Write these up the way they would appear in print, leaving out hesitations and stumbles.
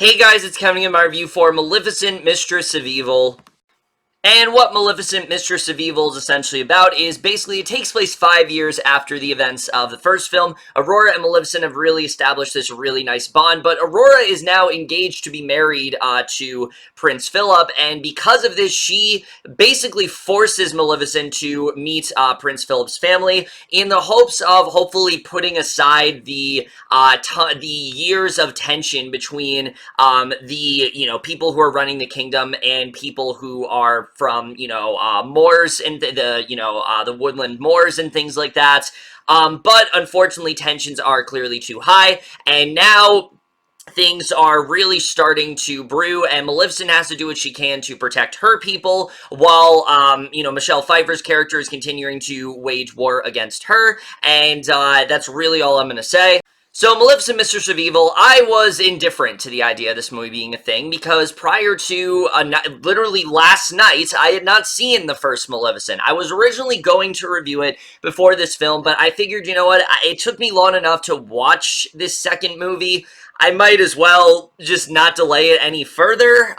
Hey guys, it's Kevin in my review for Maleficent, Mistress of Evil. And what Maleficent, Mistress of Evil is essentially about is basically it takes place 5 years after the events of the first film. Aurora and Maleficent have really established this really nice bond, but Aurora is now engaged to be married to Prince Philip, and because of this, she basically forces Maleficent to meet Prince Philip's family in the hopes of hopefully putting aside the years of tension between the people who are running the kingdom and people who are from, moors and the woodland moors and things like that. But unfortunately, tensions are clearly too high, and now things are really starting to brew, and Maleficent has to do what she can to protect her people, while, Michelle Pfeiffer's character is continuing to wage war against her, and that's really all I'm going to say. So, Maleficent, Mistress of Evil, I was indifferent to the idea of this movie being a thing, because prior to, literally last night, I had not seen the first Maleficent. I was originally going to review it before this film, but I figured, you know what, it took me long enough to watch this second movie, I might as well just not delay it any further,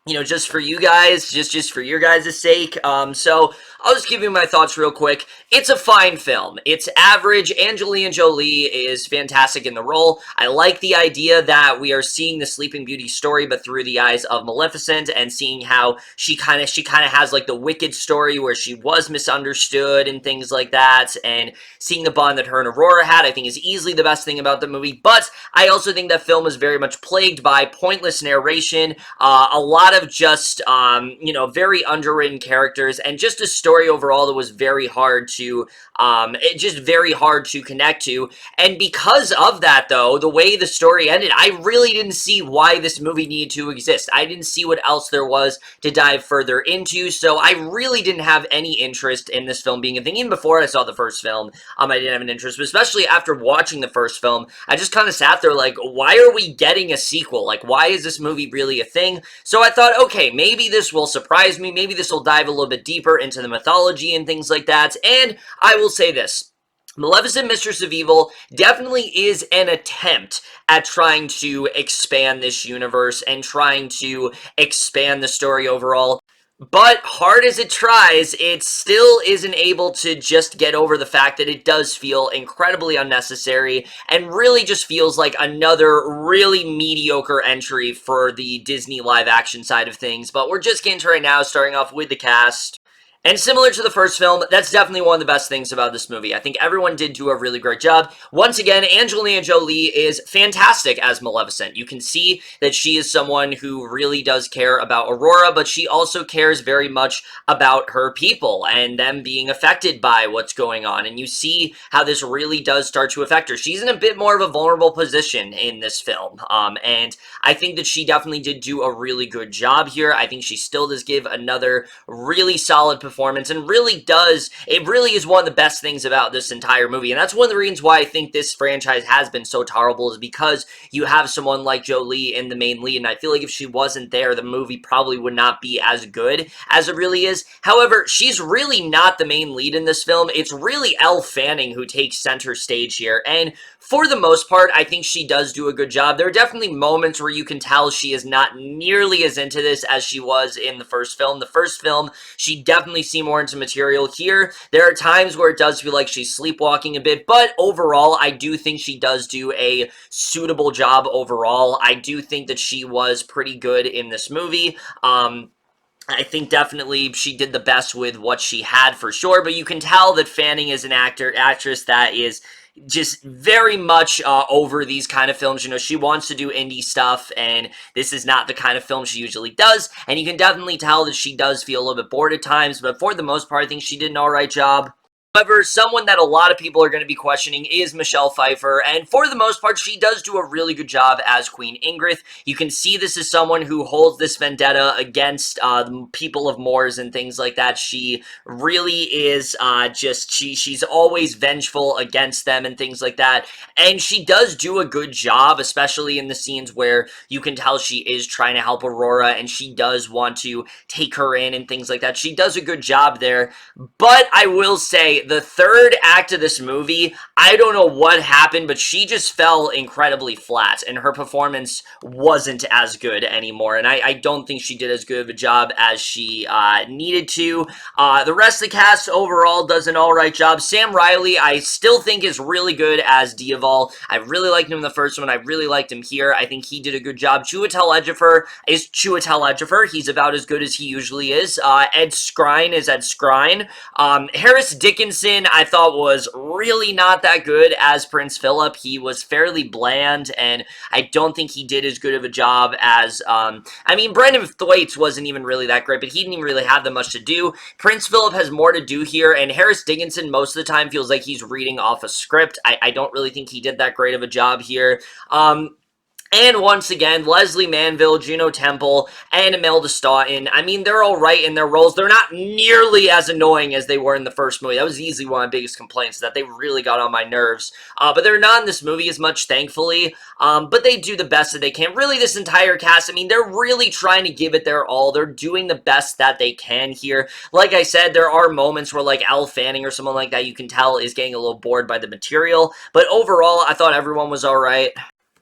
just for you guys, just for your guys' sake. So I'll just give you my thoughts real quick. It's a fine film. It's average. Angelina Jolie is fantastic in the role. I like the idea that we are seeing the Sleeping Beauty story, but through the eyes of Maleficent, and seeing how she kind of has like the Wicked story where she was misunderstood and things like that, and seeing the bond that her and Aurora had, I think is easily the best thing about the movie. But I also think that film is very much plagued by pointless narration, a lot of just, very underwritten characters, and just a story overall that was very hard to, very hard to connect to. And because of that, though, the way the story ended, I really didn't see why this movie needed to exist. I didn't see what else there was to dive further into, so I really didn't have any interest in this film being a thing. Even before I saw the first film, I didn't have an interest, but especially after watching the first film, I just kind of sat there like, why are we getting a sequel? Like, why is this movie really a thing? So I thought, okay, maybe this will surprise me, maybe this will dive a little bit deeper into the mythology and things like that, and I will say this. Maleficent, Mistress of Evil definitely is an attempt at trying to expand this universe and trying to expand the story overall. But hard as it tries, it still isn't able to just get over the fact that it does feel incredibly unnecessary and really just feels like another really mediocre entry for the Disney live-action side of things. But we're just getting to right now, starting off with the cast. And similar to the first film, that's definitely one of the best things about this movie. I think everyone did do a really great job. Once again, Angelina Jolie is fantastic as Maleficent. You can see that she is someone who really does care about Aurora, but she also cares very much about her people and them being affected by what's going on. And you see how this really does start to affect her. She's in a bit more of a vulnerable position in this film. And I think that she definitely did do a really good job here. I think she still does give another really solid performance, and it really is one of the best things about this entire movie, and that's one of the reasons why I think this franchise has been so tolerable, is because you have someone like Jolie in the main lead, and I feel like if she wasn't there, the movie probably would not be as good as it really is. However, she's really not the main lead in this film. It's really Elle Fanning who takes center stage here, and for the most part, I think she does do a good job. There are definitely moments where you can tell she is not nearly as into this as she was in the first film. The first film, she definitely seemed more into material. Here, there are times where it does feel like she's sleepwalking a bit, but overall, I do think she does do a suitable job overall. I do think that she was pretty good in this movie. I think definitely she did the best with what she had for sure, but you can tell that Fanning is an actress that is just very much over these kind of films. She wants to do indie stuff, and this is not the kind of film she usually does, and you can definitely tell that she does feel a little bit bored at times, but for the most part, I think she did an alright job. However, someone that a lot of people are going to be questioning is Michelle Pfeiffer, and for the most part, she does do a really good job as Queen Ingrid. You can see this is someone who holds this vendetta against the people of Moors and things like that. She really is she's always vengeful against them and things like that, and she does do a good job, especially in the scenes where you can tell she is trying to help Aurora, and she does want to take her in and things like that. She does a good job there, but I will say say, the third act of this movie, I don't know what happened, but she just fell incredibly flat, and her performance wasn't as good anymore, and I don't think she did as good of a job as she needed to. The rest of the cast overall does an alright job. Sam Riley, I still think is really good as Diaval. I really liked him in the first one. I really liked him here. I think he did a good job. Chiwetel Ejiofor is Chiwetel Ejiofor. He's about as good as he usually is. Ed Skrein is Ed Skrein. Harris Dickinson, I thought was really not that good as Prince Philip. He was fairly bland, and I don't think he did as good of a job as, I mean, Brendan Thwaites wasn't even really that great, but he didn't even really have that much to do. Prince Philip has more to do here, and Harris Dickinson most of the time feels like he's reading off a script. I don't really think he did that great of a job here. And once again, Lesley Manville, Juno Temple, and Imelda Staunton, I mean, they're all right in their roles. They're not nearly as annoying as they were in the first movie. That was easily one of my biggest complaints, that they really got on my nerves. But they're not in this movie as much, thankfully. But they do the best that they can. Really, this entire cast, I mean, they're really trying to give it their all. They're doing the best that they can here. Like I said, there are moments where, like, Elle Fanning or someone like that, you can tell is getting a little bored by the material. But overall, I thought everyone was all right.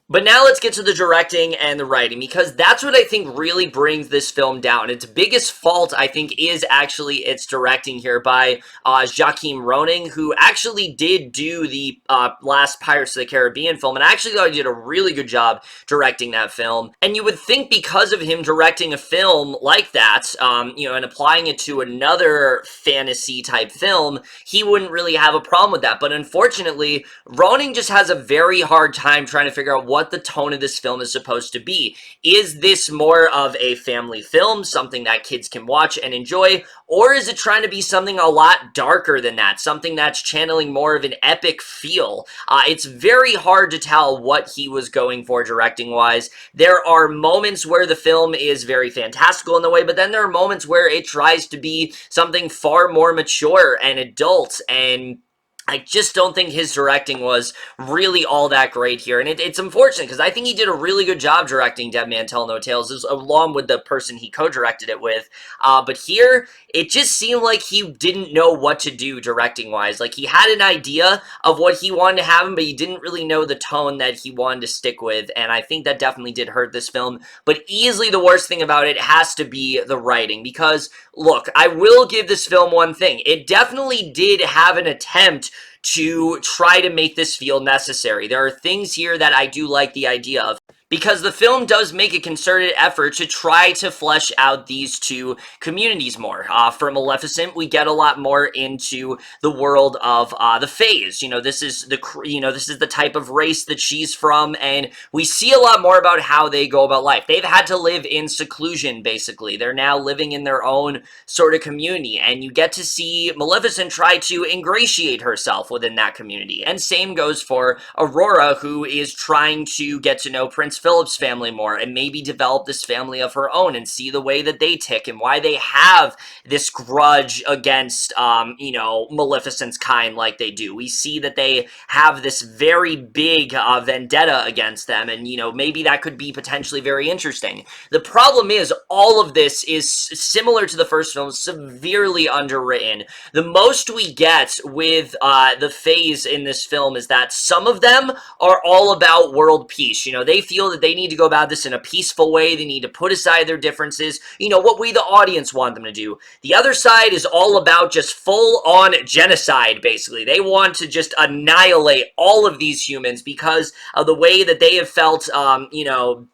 But now let's get to the directing and the writing, because that's what I think really brings this film down. Its biggest fault, I think, is actually its directing here by Joachim Rønning, who actually did do the last Pirates of the Caribbean film, and I actually thought he did a really good job directing that film. And you would think because of him directing a film like that, you know, and applying it to another fantasy-type film, he wouldn't really have a problem with that. But unfortunately, Rønning just has a very hard time trying to figure out what the tone of this film is supposed to be. Is this more of a family film, something that kids can watch and enjoy, or is it trying to be something a lot darker than that, something that's channeling more of an epic feel? It's very hard to tell what he was going for directing-wise. There are moments where the film is very fantastical in the way, but then there are moments where it tries to be something far more mature and adult, and I just don't think his directing was really all that great here, and it's unfortunate, because I think he did a really good job directing Dead Man Tell No Tales, along with the person he co-directed it with, but here, it just seemed like he didn't know what to do directing-wise. Like, he had an idea of what he wanted to have him, but he didn't really know the tone that he wanted to stick with, and I think that definitely did hurt this film. But easily the worst thing about it has to be the writing, because, look, I will give this film one thing. It definitely did have an attempt to try to make this feel necessary. There are things here that I do like the idea of, because the film does make a concerted effort to try to flesh out these two communities more. For Maleficent, we get a lot more into the world of the Fays. You know, this is the type of race that she's from, and we see a lot more about how they go about life. They've had to live in seclusion, basically. They're now living in their own sort of community, and you get to see Maleficent try to ingratiate herself within that community. And same goes for Aurora, who is trying to get to know Prince Philip's family more, and maybe develop this family of her own and see the way that they tick and why they have this grudge against, you know, Maleficent's kind like they do. We see that they have this very big vendetta against them, and, you know, maybe that could be potentially very interesting. The problem is, all of this is similar to the first film, severely underwritten. The most we get with the Fays in this film is that some of them are all about world peace. You know, they feel that they need to go about this in a peaceful way. They need to put aside their differences, you know, what we, the audience, want them to do. The other side is all about just full-on genocide, basically. They want to just annihilate all of these humans because of the way that they have felt, you know,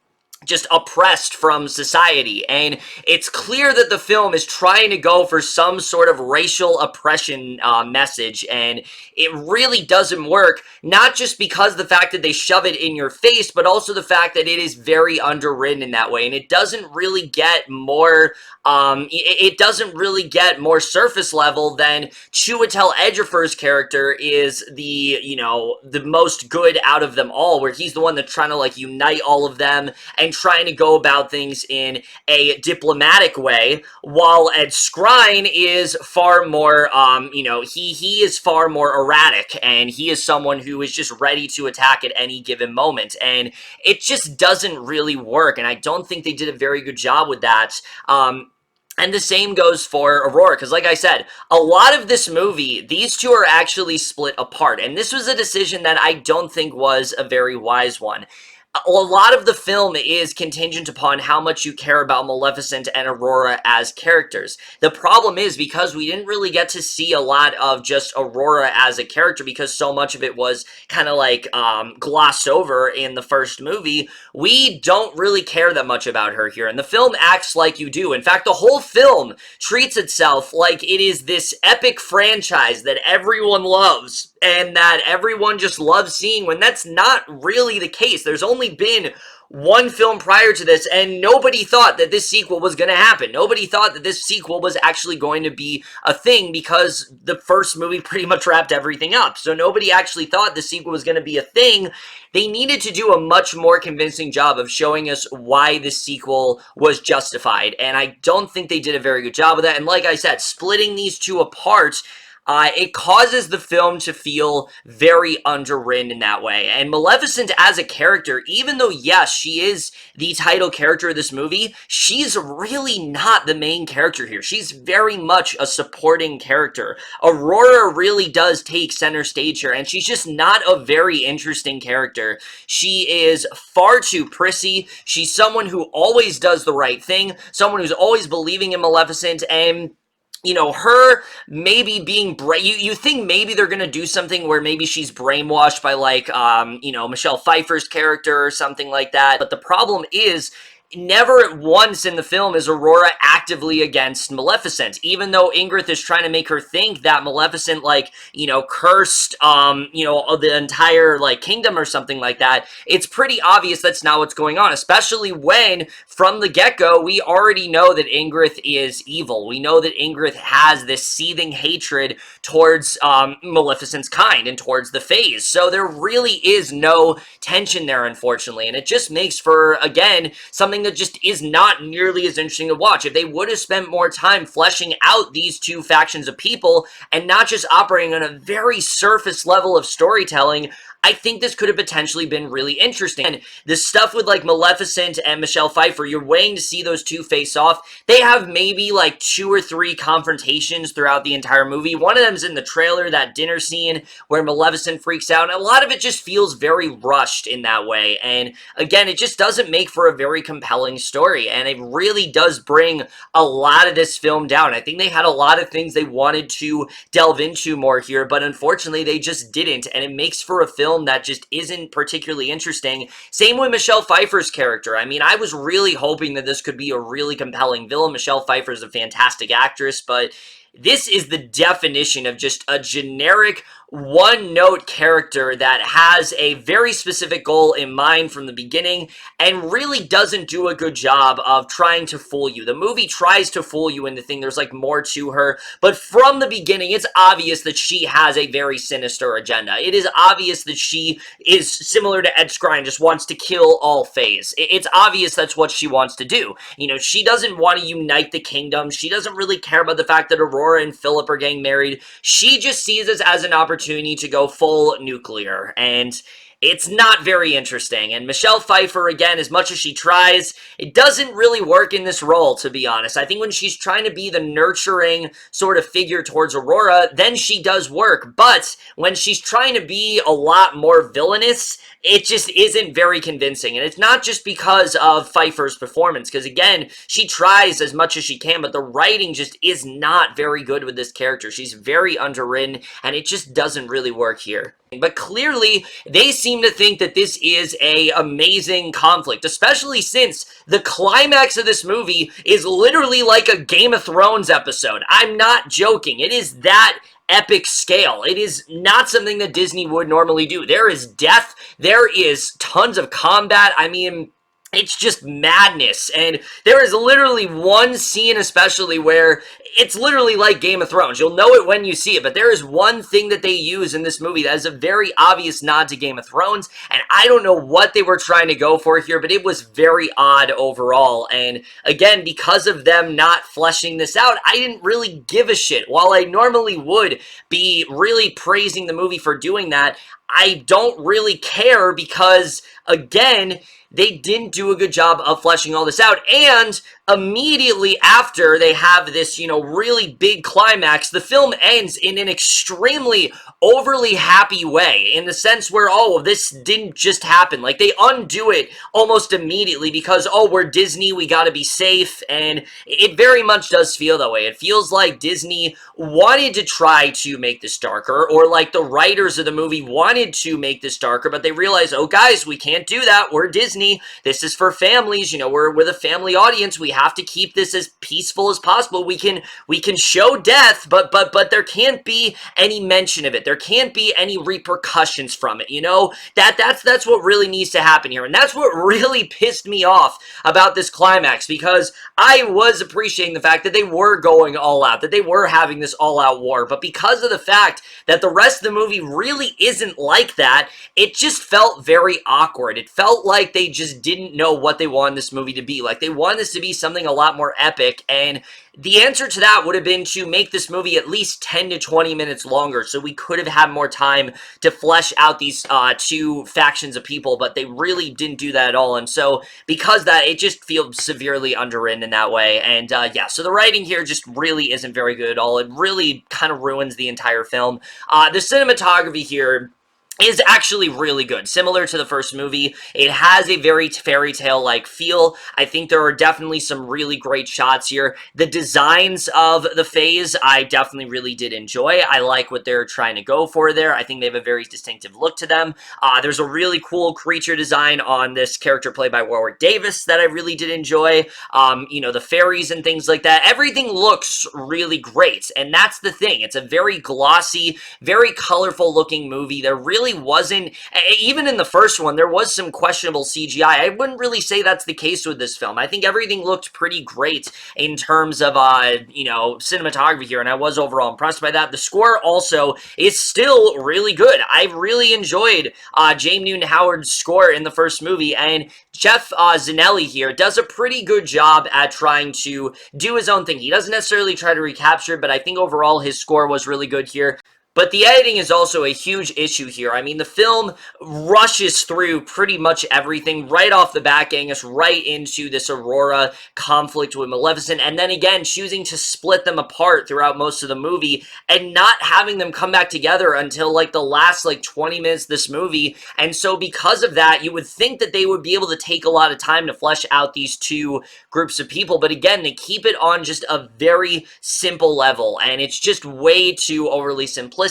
just oppressed from society. And it's clear that the film is trying to go for some sort of racial oppression message, and it really doesn't work, not just because of the fact that they shove it in your face, but also the fact that it is very underwritten in that way, and it doesn't really get more it doesn't really get more surface level than Chiwetel Ejiofor's character is the, you know, the most good out of them all, where he's the one that's trying to, like, unite all of them and trying to go about things in a diplomatic way, while Ed Skrein is far more, you know, he is far more erratic, and he is someone who is just ready to attack at any given moment, and it just doesn't really work, and I don't think they did a very good job with that. And the same goes for Aurora, because like I said, a lot of this movie, these two are actually split apart. And this was a decision that I don't think was a very wise one. A lot of the film is contingent upon how much you care about Maleficent and Aurora as characters. The problem is, because we didn't really get to see a lot of just Aurora as a character, because so much of it was kind of like glossed over in the first movie, we don't really care that much about her here. And the film acts like you do. In fact, the whole film treats itself like it is this epic franchise that everyone loves and that everyone just loves seeing, when that's not really the case. There's only been one film prior to this, and nobody thought that this sequel was going to happen. Nobody thought that this sequel was actually going to be a thing, because the first movie pretty much wrapped everything up. So nobody actually thought the sequel was going to be a thing. They needed to do a much more convincing job of showing us why the sequel was justified, and I don't think they did a very good job of that. And like I said, splitting these two apart, it causes the film to feel very underwritten in that way. And Maleficent as a character, even though, yes, she is the title character of this movie, she's really not the main character here. She's very much a supporting character. Aurora really does take center stage here, and she's just not a very interesting character. She is far too prissy. She's someone who always does the right thing, someone who's always believing in Maleficent, and you know, her maybe being you think maybe they're gonna do something where maybe she's brainwashed by, like, you know, Michelle Pfeiffer's character or something like that. But the problem is, never at once in the film is Aurora actively against Maleficent, even though Ingrid is trying to make her think that Maleficent, like, you know, cursed, you know, the entire, like, kingdom or something like that. It's pretty obvious that's not what's going on, especially when, from the get-go, we already know that Ingrid is evil. We know that Ingrid has this seething hatred towards, Maleficent's kind and towards the Fays. So there really is no tension there, unfortunately, and it just makes for, again, something that just is not nearly as interesting to watch. If they would have spent more time fleshing out these two factions of people and not just operating on a very surface level of storytelling, I think this could have potentially been really interesting. And the stuff with, like, Maleficent and Michelle Pfeiffer, you're waiting to see those two face off. They have maybe, like, 2 or 3 confrontations throughout the entire movie. One of them's in the trailer, that dinner scene where Maleficent freaks out, and a lot of it just feels very rushed in that way. And again, it just doesn't make for a very compelling story, and it really does bring a lot of this film down. I think they had a lot of things they wanted to delve into more here, but unfortunately they just didn't, and it makes for a film that just isn't particularly interesting. Same with Michelle Pfeiffer's character. I mean, I was really hoping that this could be a really compelling villain. Michelle Pfeiffer is a fantastic actress, but this is the definition of just a generic, one-note character that has a very specific goal in mind from the beginning and really doesn't do a good job of trying to fool you. The movie tries to fool you into thinking there's, like, more to her, but from the beginning, it's obvious that she has a very sinister agenda. It is obvious that she is similar to Ed Skrein, just wants to kill all Fays. It's obvious that's what she wants to do. You know, she doesn't want to unite the kingdom. She doesn't really care about the fact that Aurora and Philip are getting married. She just sees this as an opportunity to go full nuclear, and it's not very interesting. And Michelle Pfeiffer, again, as much as she tries, it doesn't really work in this role, to be honest. I think when she's trying to be the nurturing sort of figure towards Aurora, then she does work. But when she's trying to be a lot more villainous, it just isn't very convincing. And it's not just because of Pfeiffer's performance, because again, she tries as much as she can, but the writing just is not very good with this character. She's very underwritten, and it just doesn't really work here. But clearly, they seem to think that this is a amazing conflict, especially since the climax of this movie is literally like a Game of Thrones episode. I'm not joking. It is that epic scale. It is not something that Disney would normally do. There is death. There is tons of combat. I mean, it's just madness, and there is literally one scene especially where it's literally like Game of Thrones. You'll know it when you see it, but there is one thing that they use in this movie that is a very obvious nod to Game of Thrones, and I don't know what they were trying to go for here, but it was very odd overall. And again, because of them not fleshing this out, I didn't really give a shit. While I normally would be really praising the movie for doing that, I don't really care because, again, they didn't do a good job of fleshing all this out. And immediately after they have this, really big climax, the film ends in an extremely overly happy way, in the sense where, oh, this didn't just happen. Like, they undo it almost immediately because, oh, we're Disney, we gotta be safe, and it very much does feel that way. It feels like Disney wanted to try to make this darker, or like the writers of the movie wanted to make this darker, but they realized, oh, guys, we can't do that. We're Disney. This is for families. We're with a family audience. We have to keep this as peaceful as possible. We can show death, but there can't be any mention of it. There can't be any repercussions from it. That's what really needs to happen here, and that's what really pissed me off about this climax, because I was appreciating the fact that they were going all out, that they were having this all-out war, but because of the fact that the rest of the movie really isn't like that, it just felt very awkward. It felt like they just didn't know what they wanted this movie to be. Like, they wanted this to be something a lot more epic, and the answer to that would have been to make this movie at least 10 to 20 minutes longer, so we could have had more time to flesh out these two factions of people, but they really didn't do that at all, and so because of that, it just feels severely underwritten in that way, and yeah, so the writing here just really isn't very good at all. It really kind of ruins the entire film. The cinematography here is actually really good. Similar to the first movie, it has a very fairy tale-like feel. I think there are definitely some really great shots here. The designs of the Fays, I definitely really did enjoy. I like what they're trying to go for there. I think they have a very distinctive look to them. There's a really cool creature design on this character played by Warwick Davis that I really did enjoy. The fairies and things like that. Everything looks really great, and that's the thing. It's a very glossy, very colorful-looking movie. There really wasn't, even in the first one, there was some questionable CGI. I wouldn't really say that's the case with this film. I think everything looked pretty great in terms of, cinematography here, and I was overall impressed by that. The score also is still really good. I really enjoyed James Newton Howard's score in the first movie, and Jeff Zanelli here does a pretty good job at trying to do his own thing. He doesn't necessarily try to recapture, but I think overall his score was really good here. But the editing is also a huge issue here. I mean, the film rushes through pretty much everything right off the bat, getting us right into this Aurora conflict with Maleficent, and then again, choosing to split them apart throughout most of the movie, and not having them come back together until, like, the last, 20 minutes of this movie. And so because of that, you would think that they would be able to take a lot of time to flesh out these two groups of people, but again, they keep it on just a very simple level, and it's just way too overly simplistic.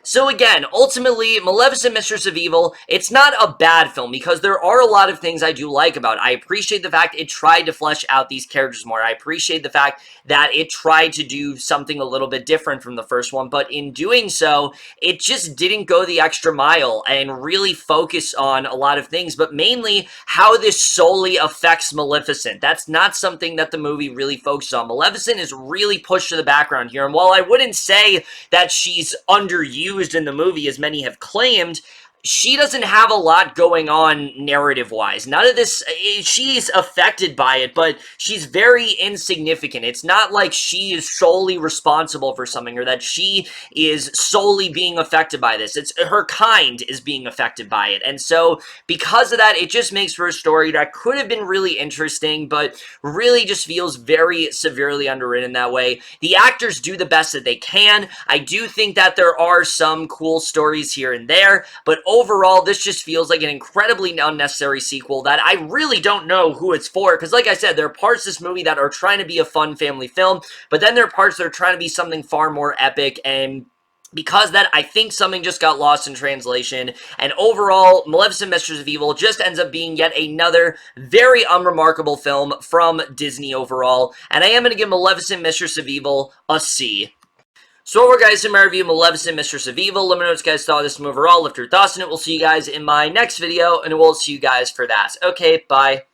So again, ultimately, Maleficent, Mistress of Evil, it's not a bad film, because there are a lot of things I do like about it. I appreciate the fact it tried to flesh out these characters more. I appreciate the fact that it tried to do something a little bit different from the first one, but in doing so, it just didn't go the extra mile and really focus on a lot of things, but mainly how this solely affects Maleficent. That's not something that the movie really focuses on. Maleficent is really pushed to the background here, and while I wouldn't say that she's underused in the movie, as many have claimed, she doesn't have a lot going on narrative-wise. None of this, she's affected by it, but she's very insignificant. It's not like she is solely responsible for something, or that she is solely being affected by this. It's her kind is being affected by it. And so, because of that, it just makes for a story that could have been really interesting, but really just feels very severely underwritten that way. The actors do the best that they can. I do think that there are some cool stories here and there, but overall, this just feels like an incredibly unnecessary sequel that I really don't know who it's for, because like I said, there are parts of this movie that are trying to be a fun family film, but then there are parts that are trying to be something far more epic, and because of that, I think something just got lost in translation, and overall, Maleficent, Mistress of Evil just ends up being yet another very unremarkable film from Disney overall, and I am going to give Maleficent, Mistress of Evil a C. So overall, guys, in my review, Maleficent, Mistress of Evil. Let me know what you guys thought of this movie overall. Lift your thoughts on it. We'll see you guys in my next video, and we'll see you guys for that. Okay, bye.